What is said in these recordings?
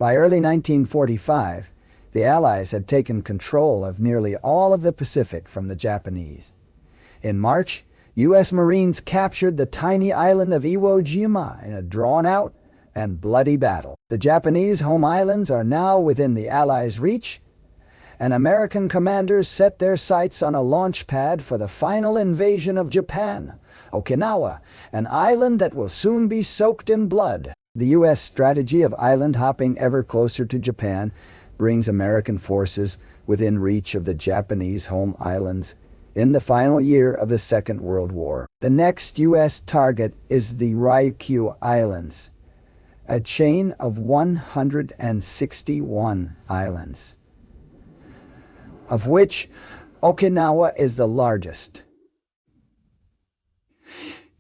By early 1945, the Allies had taken control of nearly all of the Pacific from the Japanese. In March, U.S. Marines captured the tiny island of Iwo Jima in a drawn-out and bloody battle. The Japanese home islands are now within the Allies' reach, and American commanders set their sights on a launch pad for the final invasion of Japan, Okinawa, an island that will soon be soaked in blood. The U.S. strategy of island hopping ever closer to Japan brings American forces within reach of the Japanese home islands in the final year of the Second World War. The next U.S. target is the Ryukyu Islands, a chain of 161 islands, of which Okinawa is the largest.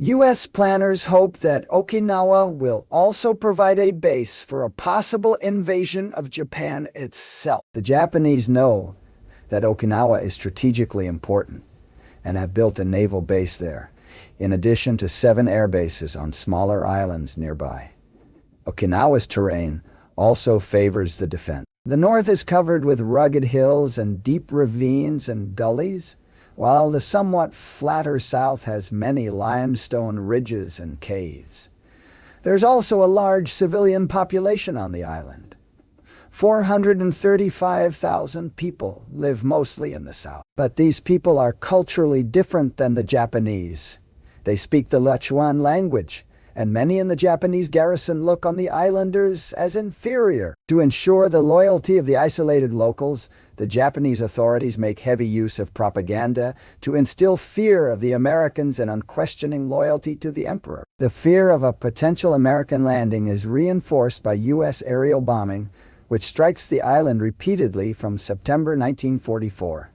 U.S. planners hope that Okinawa will also provide a base for a possible invasion of Japan itself. The Japanese know that Okinawa is strategically important and have built a naval base there, in addition to 7 air bases on smaller islands nearby. Okinawa's terrain also favors the defense. The north is covered with rugged hills and deep ravines and gullies, while the somewhat flatter south has many limestone ridges and caves. There's also a large civilian population on the island. 435,000 people live mostly in the south. But these people are culturally different than the Japanese. They speak the Lechuan language, and many in the Japanese garrison look on the islanders as inferior. To ensure the loyalty of the isolated locals, the Japanese authorities make heavy use of propaganda to instill fear of the Americans and unquestioning loyalty to the emperor. The fear of a potential American landing is reinforced by U.S. aerial bombing, which strikes the island repeatedly from September 1944.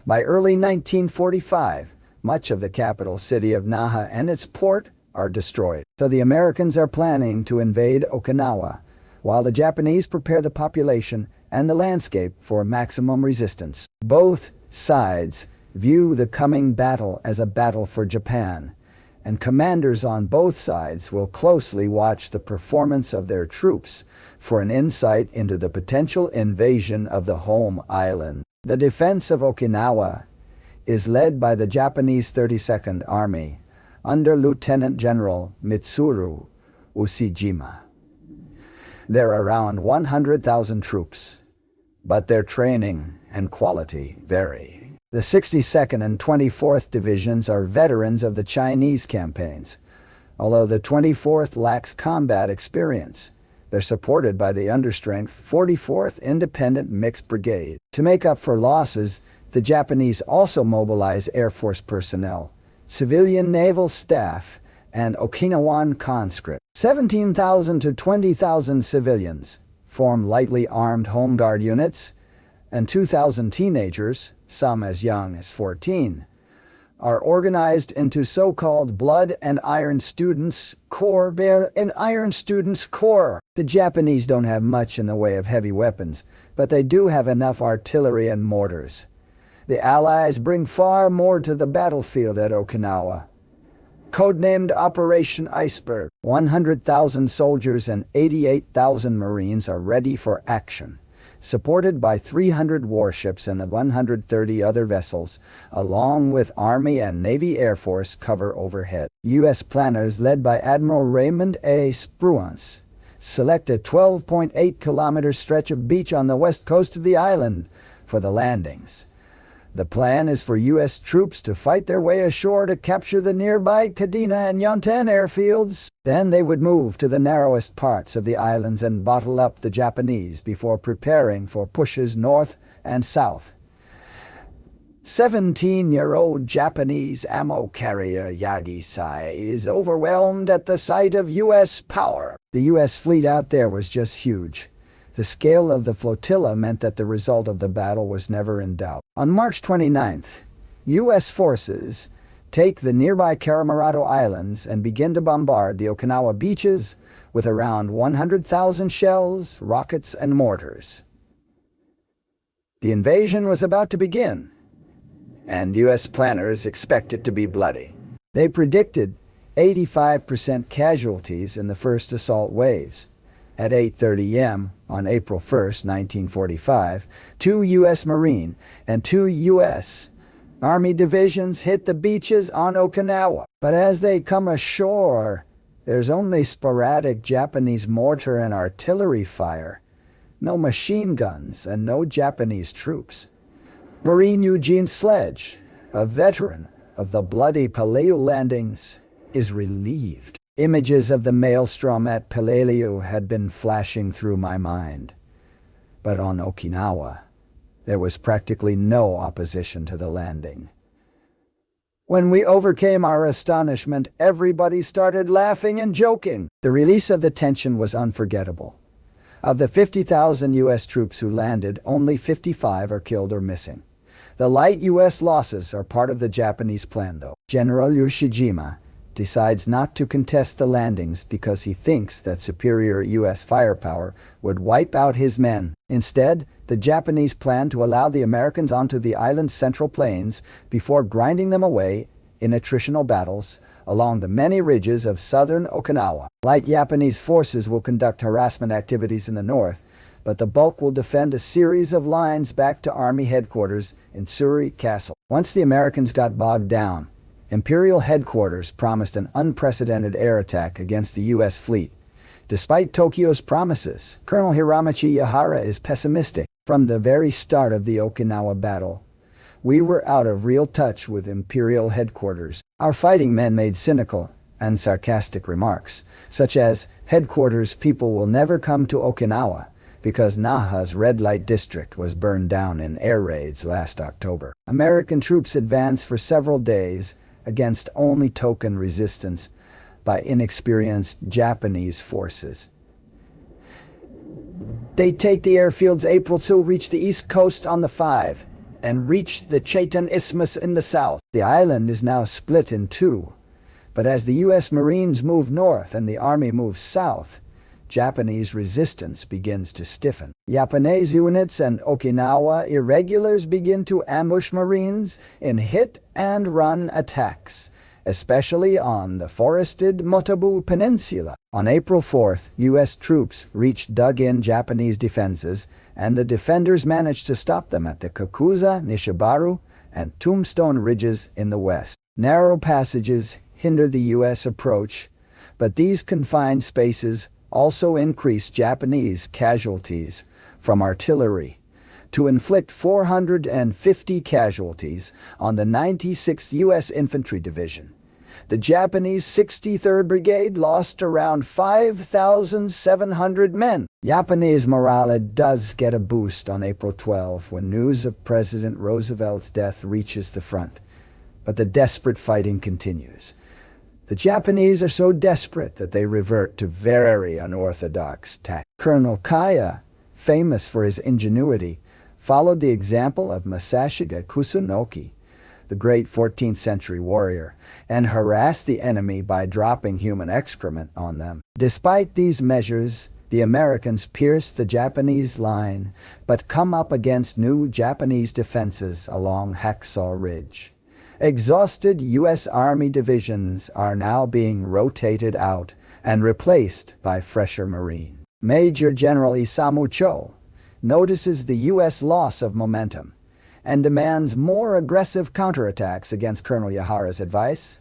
By early 1945, much of the capital city of Naha and its port are destroyed. So the Americans are planning to invade Okinawa, while the Japanese prepare the population and the landscape for maximum resistance. Both sides view the coming battle as a battle for Japan, and commanders on both sides will closely watch the performance of their troops for an insight into the potential invasion of the home island. The defense of Okinawa is led by the Japanese 32nd Army under Lieutenant General Mitsuru Ushijima. There are around 100,000 troops, but their training and quality vary. The 62nd and 24th Divisions are veterans of the Chinese campaigns, although the 24th lacks combat experience. They're supported by the understrength 44th Independent Mixed Brigade. To make up for losses, the Japanese also mobilize Air Force personnel, civilian naval staff, and Okinawan conscripts. 17,000 to 20,000 civilians form lightly armed Home Guard units, and 2,000 teenagers, some as young as 14, are organized into so-called Blood and Iron Students Corps. The Japanese don't have much in the way of heavy weapons, but they do have enough artillery and mortars. The Allies bring far more to the battlefield at Okinawa. Codenamed Operation Iceberg, 100,000 soldiers and 88,000 Marines are ready for action, supported by 300 warships and the 130 other vessels, along with Army and Navy Air Force cover overhead. U.S. planners led by Admiral Raymond A. Spruance select a 12.8-kilometer stretch of beach on the west coast of the island for the landings. The plan is for U.S. troops to fight their way ashore to capture the nearby Kadena and Yontan airfields. Then they would move to the narrowest parts of the islands and bottle up the Japanese before preparing for pushes north and south. 17-year-old Japanese ammo carrier Yagisai is overwhelmed at the sight of U.S. power. The U.S. fleet out there was just huge. The scale of the flotilla meant that the result of the battle was never in doubt. On March 29th, U.S. forces take the nearby Karamurato Islands and begin to bombard the Okinawa beaches with around 100,000 shells, rockets, and mortars. The invasion was about to begin, and U.S. planners expect it to be bloody. They predicted 85% casualties in the first assault waves, At 8:30 am on April 1, 1945, 2 U.S. Marine and 2 U.S. Army divisions hit the beaches on Okinawa. But as they come ashore, there's only sporadic Japanese mortar and artillery fire, no machine guns, and no Japanese troops. Marine Eugene Sledge, a veteran of the bloody Pelew landings, is relieved. Images of the maelstrom at Pelew had been flashing through my mind. But on Okinawa, there was practically no opposition to the landing. When we overcame our astonishment, everybody started laughing and joking. The release of the tension was unforgettable. Of the 50,000 U.S. troops who landed, only 55 are killed or missing. The light U.S. losses are part of the Japanese plan, though. General Yoshijima decides not to contest the landings because he thinks that superior U.S. firepower would wipe out his men. Instead, the Japanese plan to allow the Americans onto the island's central plains before grinding them away in attritional battles along the many ridges of southern Okinawa. Light Japanese forces will conduct harassment activities in the north, but the bulk will defend a series of lines back to Army headquarters in Suri Castle. Once the Americans got bogged down, Imperial headquarters promised an unprecedented air attack against the U.S. fleet. Despite Tokyo's promises, Colonel Hiramachi Yahara is pessimistic. From the very start of the Okinawa battle, we were out of real touch with Imperial headquarters. Our fighting men made cynical and sarcastic remarks, such as, "Headquarters people will never come to Okinawa because Naha's red light district was burned down in air raids last October." American troops advanced for several days against only token resistance by inexperienced Japanese forces. They take the airfields April 2, reach the east coast on the 5, and reach the Chitan Isthmus in the south. The island is now split in two, but as the U.S. Marines move north and the Army moves south, Japanese resistance begins to stiffen. Japanese units and Okinawa irregulars begin to ambush Marines in hit-and-run attacks, especially on the forested Motabu Peninsula. On April 4th, U.S. troops reached dug-in Japanese defenses, and the defenders managed to stop them at the Kakuza, Nishibaru, and Tombstone ridges in the west. Narrow passages hindered the U.S. approach, but these confined spaces also increased Japanese casualties from artillery to inflict 450 casualties on the 96th U.S. Infantry Division. The Japanese 63rd Brigade lost around 5,700 men. Japanese morale does get a boost on April 12 when news of President Roosevelt's death reaches the front, but the desperate fighting continues. The Japanese are so desperate that they revert to very unorthodox tactics. Colonel Kaya, famous for his ingenuity, followed the example of Masashige Kusunoki, the great 14th century warrior, and harassed the enemy by dropping human excrement on them. Despite these measures, the Americans pierce the Japanese line, but come up against new Japanese defenses along Hacksaw Ridge. Exhausted U.S. Army divisions are now being rotated out and replaced by fresher Marines. Major General Isamu Cho notices the U.S. loss of momentum and demands more aggressive counterattacks against Colonel Yahara's advice.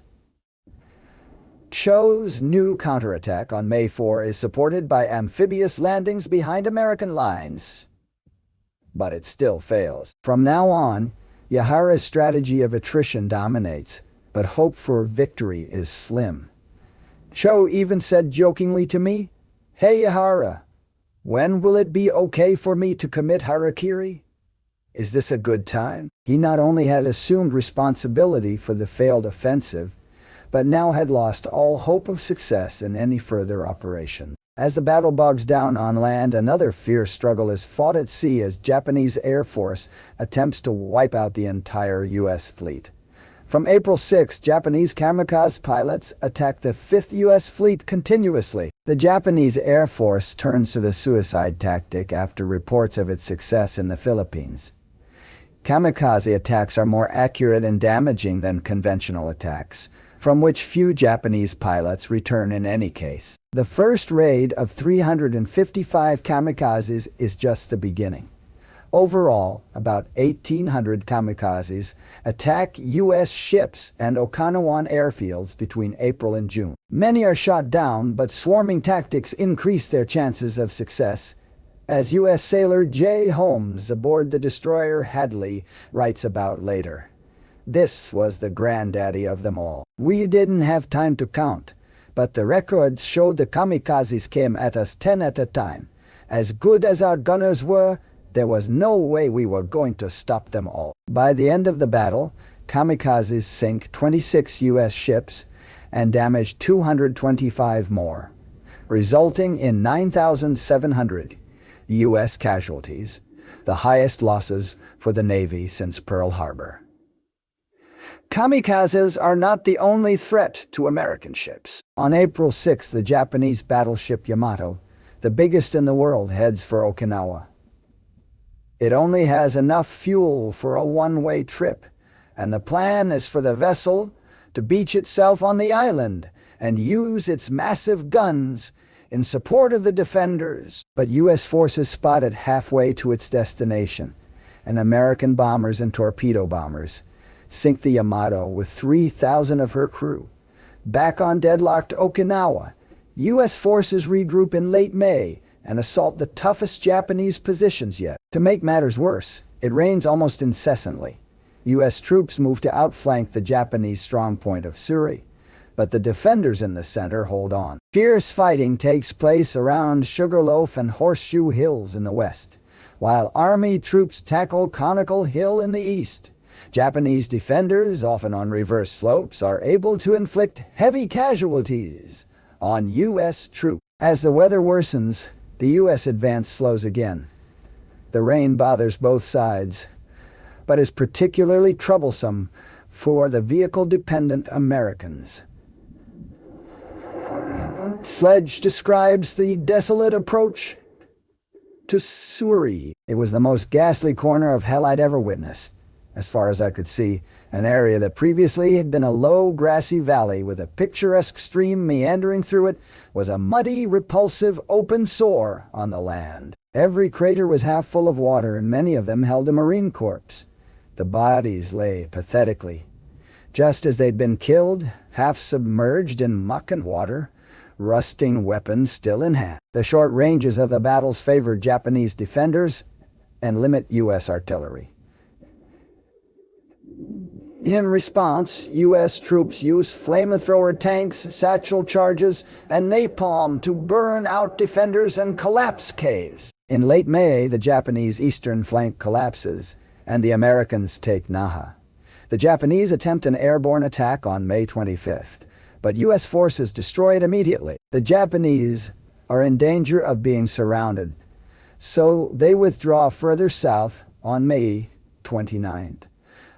Cho's new counterattack on May 4 is supported by amphibious landings behind American lines, but it still fails. From now on, Yahara's strategy of attrition dominates, but hope for victory is slim. Cho even said jokingly to me, "Hey Yahara, when will it be okay for me to commit harakiri? Is this a good time?" He not only had assumed responsibility for the failed offensive, but now had lost all hope of success in any further operation. As the battle bogs down on land, another fierce struggle is fought at sea as Japanese Air Force attempts to wipe out the entire U.S. fleet. From April 6, Japanese kamikaze pilots attack the 5th U.S. fleet continuously. The Japanese Air Force turns to the suicide tactic after reports of its success in the Philippines. Kamikaze attacks are more accurate and damaging than conventional attacks, from which few Japanese pilots return in any case. The first raid of 355 kamikazes is just the beginning. Overall, about 1,800 kamikazes attack U.S. ships and Okinawan airfields between April and June. Many are shot down, but swarming tactics increase their chances of success, as U.S. sailor J. Holmes aboard the destroyer Hadley writes about later. This was the granddaddy of them all. We didn't have time to count, but the records showed the kamikazes came at us 10 at a time. As good as our gunners were, there was no way we were going to stop them all. By the end of the battle, kamikazes sank 26 U.S. ships and damaged 225 more, resulting in 9,700 U.S. casualties, the highest losses for the Navy since Pearl Harbor. Kamikazes are not the only threat to American ships. On April 6, the Japanese battleship Yamato, the biggest in the world, heads for Okinawa. It only has enough fuel for a one-way trip, and the plan is for the vessel to beach itself on the island and use its massive guns in support of the defenders. But U.S. forces spot it halfway to its destination, and American bombers and torpedo bombers sink the Yamato with 3,000 of her crew. Back on deadlocked Okinawa, U.S. forces regroup in late May and assault the toughest Japanese positions yet. To make matters worse, it rains almost incessantly. U.S. troops move to outflank the Japanese strongpoint of Suri, but the defenders in the center hold on. Fierce fighting takes place around Sugarloaf and Horseshoe Hills in the west, while Army troops tackle Conical Hill in the east. Japanese defenders, often on reverse slopes, are able to inflict heavy casualties on U.S. troops. As the weather worsens, the U.S. advance slows again. The rain bothers both sides, but is particularly troublesome for the vehicle-dependent Americans. Sledge describes the desolate approach to Suri. It was the most ghastly corner of hell I'd ever witnessed. As far as I could see, an area that previously had been a low, grassy valley with a picturesque stream meandering through it was a muddy, repulsive, open sore on the land. Every crater was half full of water, and many of them held a marine corpse. The bodies lay pathetically, just as they'd been killed, half submerged in muck and water, rusting weapons still in hand. The short ranges of the battles favored Japanese defenders and limit U.S. artillery. In response, U.S. troops used flamethrower tanks, satchel charges, and napalm to burn out defenders and collapse caves. In late May, the Japanese eastern flank collapses, and the Americans take Naha. The Japanese attempt an airborne attack on May 25th, but U.S. forces destroy it immediately. The Japanese are in danger of being surrounded, so they withdraw further south on May 29th.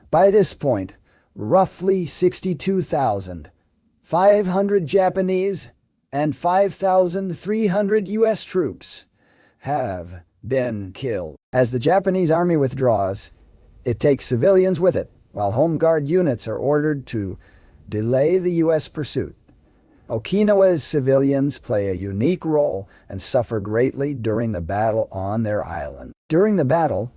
By this point, roughly 62,500 Japanese and 5,300 U.S. troops have been killed. As the Japanese army withdraws, it takes civilians with it, while Home Guard units are ordered to delay the U.S. pursuit. Okinawa's civilians play a unique role and suffer greatly during the battle on their island. During the battle,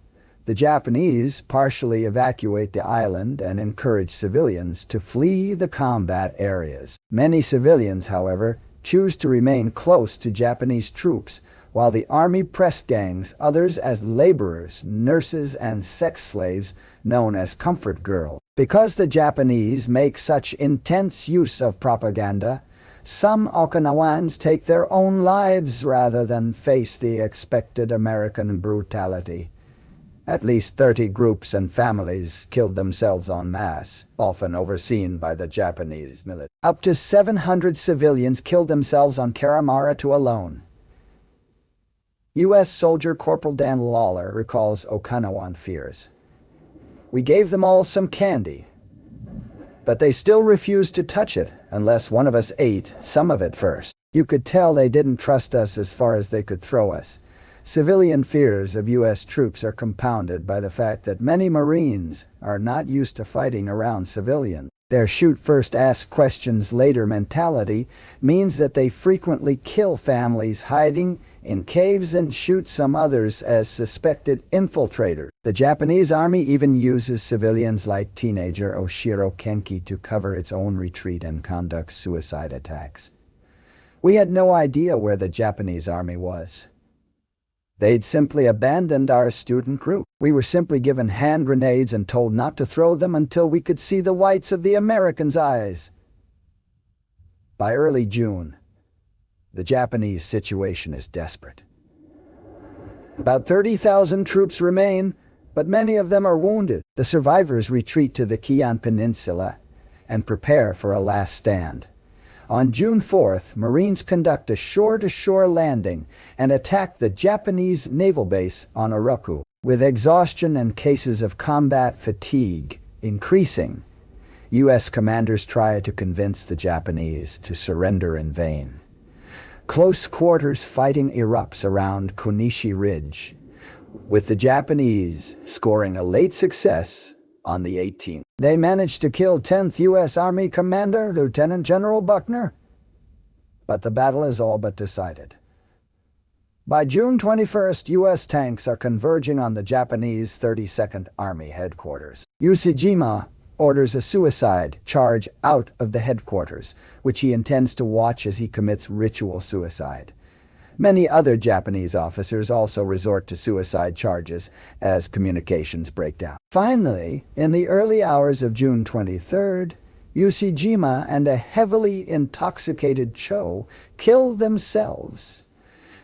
the Japanese partially evacuate the island and encourage civilians to flee the combat areas. Many civilians, however, choose to remain close to Japanese troops, while the army pressed gangs others as laborers, nurses, and sex slaves known as comfort girls. Because the Japanese make such intense use of propaganda, some Okinawans take their own lives rather than face the expected American brutality. At least 30 groups and families killed themselves en masse, often overseen by the Japanese military. Up to 700 civilians killed themselves on Karamara alone. U.S. soldier Corporal Dan Lawler recalls Okinawan fears. "We gave them all some candy, but they still refused to touch it unless one of us ate some of it first. You could tell they didn't trust us as far as they could throw us." Civilian fears of U.S. troops are compounded by the fact that many Marines are not used to fighting around civilians. Their shoot first, ask questions later mentality means that they frequently kill families hiding in caves and shoot some others as suspected infiltrators. The Japanese army even uses civilians like teenager Oshiro Kenki to cover its own retreat and conduct suicide attacks. We had no idea where the Japanese army was. They'd simply abandoned our student group. We were simply given hand grenades and told not to throw them until we could see the whites of the Americans' eyes. By early June, the Japanese situation is desperate. About 30,000 troops remain, but many of them are wounded. The survivors retreat to the Kian Peninsula and prepare for a last stand. On June 4th, Marines conduct a shore-to-shore landing and attack the Japanese naval base on Oroku. With exhaustion and cases of combat fatigue increasing, U.S. commanders try to convince the Japanese to surrender in vain. Close quarters fighting erupts around Konishi Ridge, with the Japanese scoring a late success on the 18th. They managed to kill 10th U.S. Army Commander Lieutenant General Buckner, but the battle is all but decided. By June 21st, U.S. tanks are converging on the Japanese 32nd Army headquarters. Ushijima orders a suicide charge out of the headquarters, which he intends to watch as he commits ritual suicide. Many other Japanese officers also resort to suicide charges as communications break down. Finally, in the early hours of June 23rd, Ushijima and a heavily intoxicated Cho kill themselves.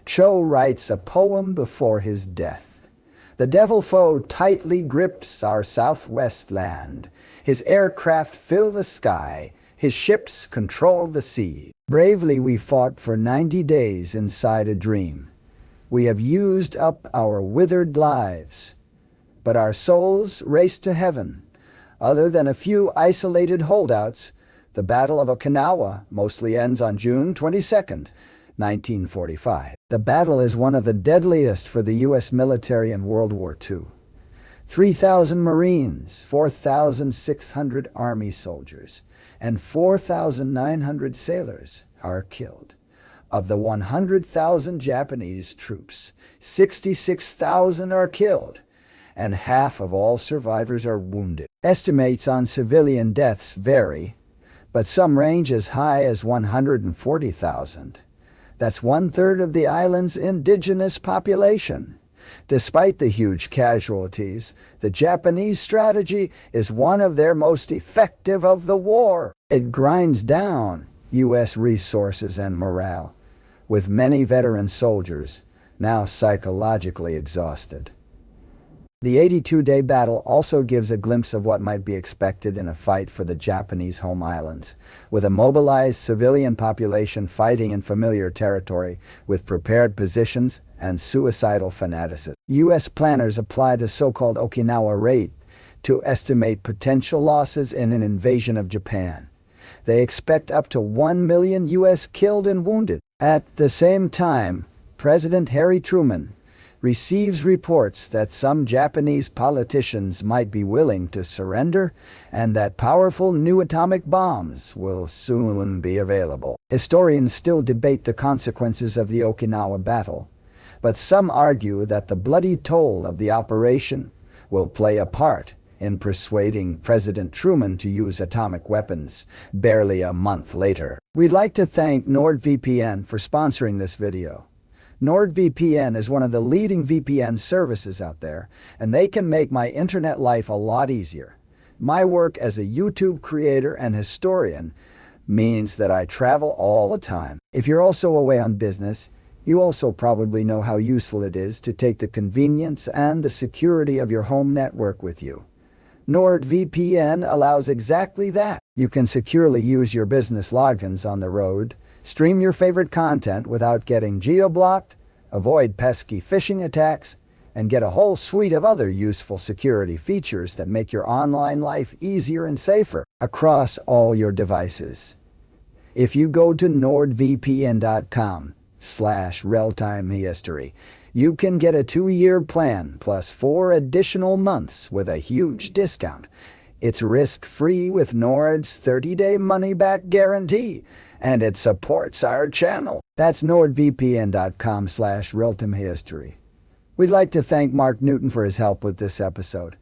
Cho writes a poem before his death. The devil foe tightly grips our southwest land. His aircraft fill the sky. His ships control the sea. Bravely we fought for 90 days inside a dream. We have used up our withered lives, but our souls race to heaven. Other than a few isolated holdouts, the Battle of Okinawa mostly ends on June 22, 1945. The battle is one of the deadliest for the U.S. military in World War II. 3,000 Marines, 4,600 Army soldiers, and 4,900 sailors are killed. Of the 100,000 Japanese troops, 66,000 are killed, and half of all survivors are wounded. Estimates on civilian deaths vary, but some range as high as 140,000. That's 1/3 of the island's indigenous population. Despite the huge casualties, the Japanese strategy is one of their most effective of the war. It grinds down U.S. resources and morale, with many veteran soldiers now psychologically exhausted. The 82-day battle also gives a glimpse of what might be expected in a fight for the Japanese home islands, with a mobilized civilian population fighting in familiar territory with prepared positions and suicidal fanaticism. U.S. planners applied a so-called Okinawa rate to estimate potential losses in an invasion of Japan. They expect up to 1 million U.S. killed and wounded. At the same time, President Harry Truman receives reports that some Japanese politicians might be willing to surrender and that powerful new atomic bombs will soon be available. Historians still debate the consequences of the Okinawa battle, but some argue that the bloody toll of the operation will play a part in persuading President Truman to use atomic weapons barely a month later. We'd like to thank NordVPN for sponsoring this video. NordVPN is one of the leading VPN services out there, and they can make my internet life a lot easier. My work as a YouTube creator and historian means that I travel all the time. If you're also away on business, you also probably know how useful it is to take the convenience and the security of your home network with you. NordVPN allows exactly that. You can securely use your business logins on the road, stream your favorite content without getting geo-blocked, avoid pesky phishing attacks, and get a whole suite of other useful security features that make your online life easier and safer across all your devices. If you go to nordvpn.com/realtimehistory, you can get a 2-year plan plus 4 additional months with a huge discount. It's risk-free with Nord's 30-day money-back guarantee, and it supports our channel. That's nordvpn.com/realtimhistory. We'd like to thank Mark Newton for his help with this episode.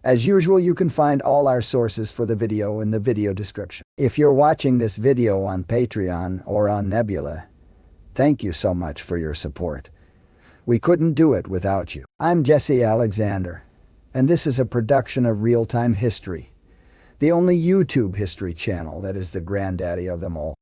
As usual, you can find all our sources for the video in the video description. If you're watching this video on Patreon or on Nebula, thank you so much for your support. We couldn't do it without you. I'm Jesse Alexander, and this is a production of Real Time History, the only YouTube history channel that is the granddaddy of them all.